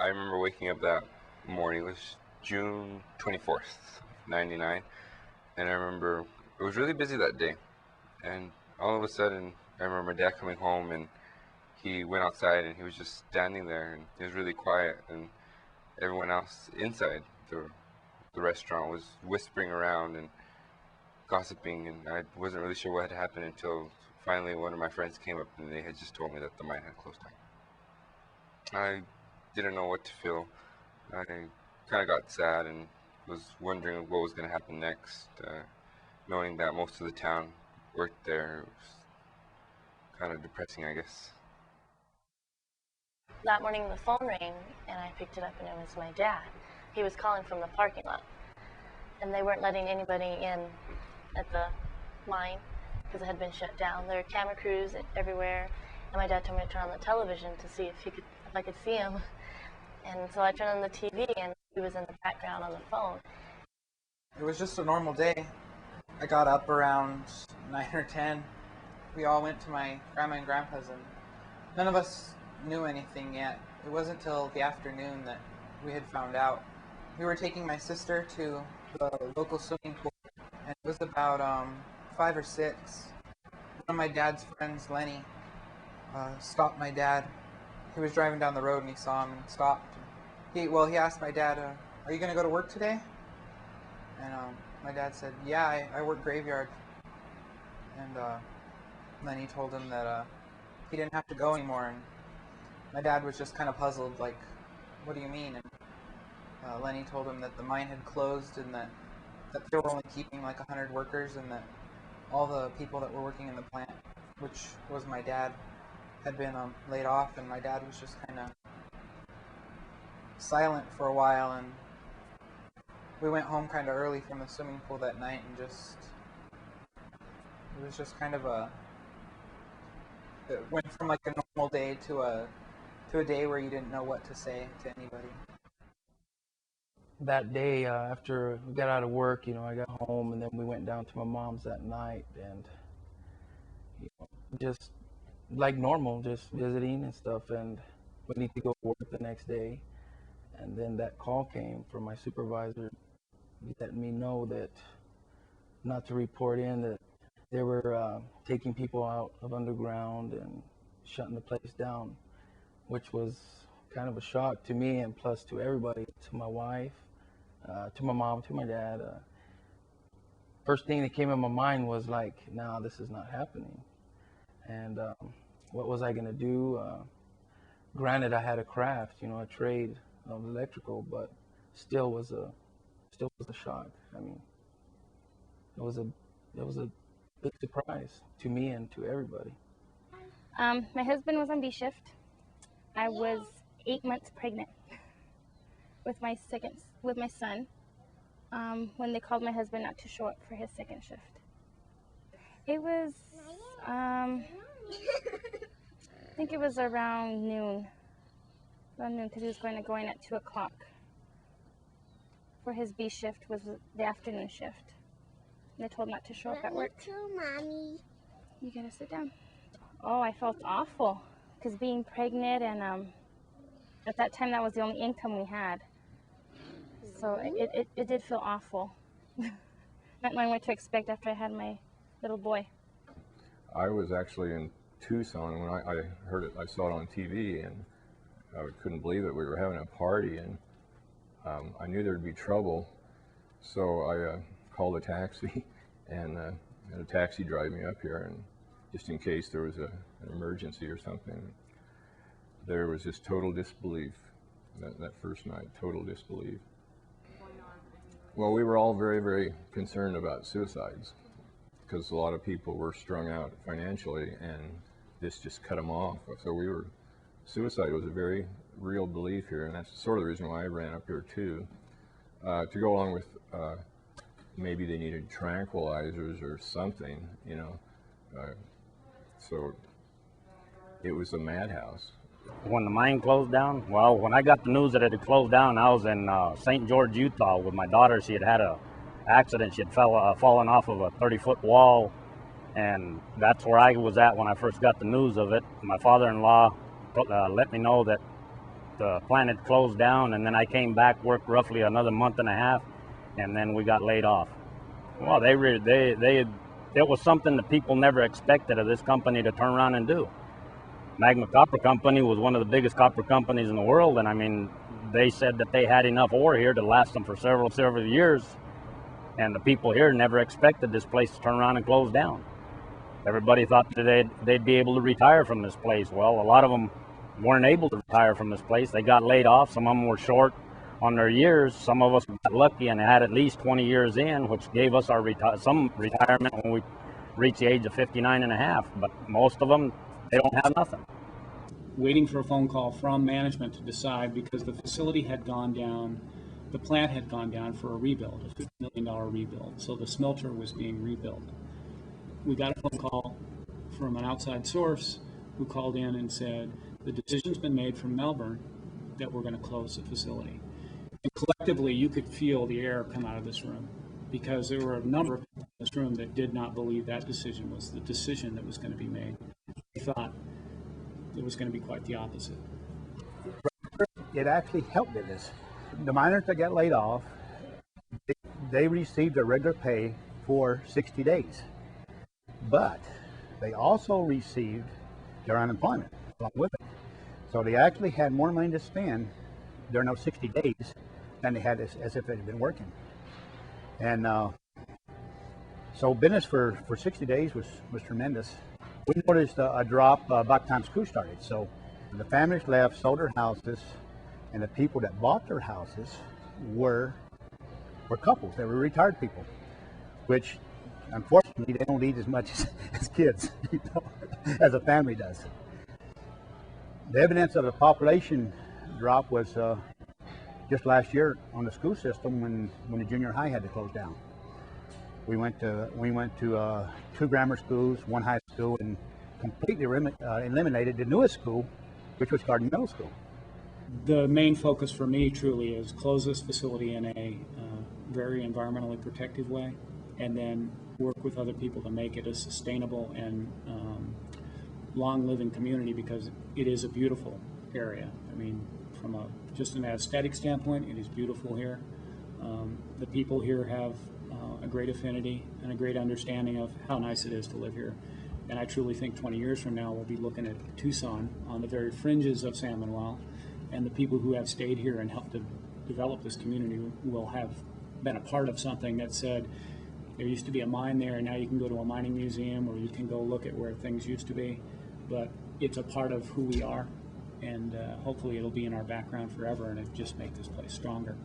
I remember waking up that morning. It was June 24th, 99. And I remember it was really busy that day. And all of a sudden, I remember my dad coming home, and he went outside and he was just standing there, and he was really quiet. And everyone else inside the restaurant was whispering around and gossiping, and I wasn't really sure what had happened until finally one of my friends came up and they had just told me that the mine had closed down. I didn't know what to feel. I kind of got sad and was wondering what was going to happen next, knowing that most of the town worked there. It was kind of depressing, I guess. That morning the phone rang and I picked it up, and it was my dad. He was calling from the parking lot, and they weren't letting anybody in at the mine because it had been shut down. There were camera crews everywhere, and my dad told me to turn on the television to see if I could see him. And so I turned on the TV, and he was in the background on the phone. It was just a normal day. I got up around 9 or 10. We all went to my grandma and grandpa's, and none of us knew anything yet. It wasn't till the afternoon that we had found out. We were taking my sister to the local swimming pool, and it was about 5 or 6. One of my dad's friends, Lenny, stopped my dad. He was driving down the road and he saw him and stopped. He asked my dad, are you going to go to work today? And my dad said, yeah, I work graveyard. And Lenny told him that he didn't have to go anymore. And my dad was just kind of puzzled, like, what do you mean? And Lenny told him that the mine had closed and that they were only keeping like 100 workers, and that all the people that were working in the plant, which was my dad, had been laid off. And my dad was just kind of silent for a while, and we went home kind of early from the swimming pool that night, and it was just kind of it went from like a normal day to a day where you didn't know what to say to anybody. That day, after we got out of work, I got home, and then we went down to my mom's that night, and just like normal, just visiting and stuff, and we need to go to work the next day. And then that call came from my supervisor letting me know that not to report in, that they were taking people out of underground and shutting the place down, which was kind of a shock to me, and plus to everybody, to my wife, to my mom, to my dad. First thing that came in my mind was like, nah, this is not happening. And what was I going to do? Granted, I had a craft, a trade of electrical, but still was a shock. I mean, it was a big surprise to me and to everybody. My husband was on B shift. I was 8 months pregnant with my son when they called my husband not to show up for his second shift. It was I think it was around noon because he was going to go in at 2 o'clock. For his B shift was the afternoon shift. And they told him not to show up at work. Me too, Mommy. You gotta sit down. Oh, I felt awful because being pregnant, and at that time that was the only income we had. So it did feel awful. Not knowing what to expect after I had my little boy. I was actually in Tucson when I heard it. I saw it on TV, and I couldn't believe it. We were having a party, and I knew there'd be trouble, so I called a taxi and had a taxi drive me up here, and just in case there was an emergency or something. There was just total disbelief that first night, total disbelief. Well, we were all very, very concerned about suicides because a lot of people were strung out financially, and this just cut them off. So suicide was a very real belief here, and that's sort of the reason why I ran up here too, to go along with maybe they needed tranquilizers or something, so it was a madhouse. When the mine closed down, well, when I got the news that it had closed down, I was in St. George, Utah with my daughter. She had an accident. She had fallen off of a 30-foot wall, and that's where I was at when I first got the news of it. My father-in-law let me know that the plant had closed down, and then I came back, worked roughly another month and a half, and then we got laid off. Well, it was something that people never expected of this company to turn around and do. Magma Copper Company was one of the biggest copper companies in the world, and I mean, they said that they had enough ore here to last them for several years, and the people here never expected this place to turn around and close down. Everybody thought that they'd be able to retire from this place. Well, a lot of them weren't able to retire from this place. They got laid off. Some of them were short on their years. Some of us got lucky and had at least 20 years in, which gave us our some retirement when we reached the age of 59 and a half. But most of them, they don't have nothing. Waiting for a phone call from management to decide, because the facility had gone down, the plant had gone down for a rebuild, a $50 million rebuild. So the smelter was being rebuilt. We got a phone call from an outside source who called in and said, the decision's been made from Melbourne that we're going to close the facility. And collectively, you could feel the air come out of this room, because there were a number of people in this room that did not believe that decision was the decision that was going to be made. They thought it was going to be quite the opposite. It actually helped with this. The miners that got laid off, they received their regular pay for 60 days. But they also received their unemployment along with it. So they actually had more money to spend during those 60 days than they had as if they had been working. And so business for 60 days was tremendous. We noticed a drop about the time school started. So the families left, sold their houses, and the people that bought their houses were couples. They were retired people, which unfortunately they don't eat as much as kids, you know, as a family does. The evidence of the population drop was just last year on the school system when the junior high had to close down. We went to 2 grammar schools, 1 high school, and completely eliminated the newest school, which was Garden Middle School. The main focus for me truly is close this facility in a very environmentally protective way, and then work with other people to make it a sustainable and long-living community, because it is a beautiful area. I mean, from just an aesthetic standpoint, it is beautiful here. The people here have a great affinity and a great understanding of how nice it is to live here. And I truly think 20 years from now, we'll be looking at Tucson on the very fringes of San Manuel, and the people who have stayed here and helped to develop this community will have been a part of something that said, there used to be a mine there, and now you can go to a mining museum, or you can go look at where things used to be. But it's a part of who we are, and hopefully it'll be in our background forever, and it just make this place stronger.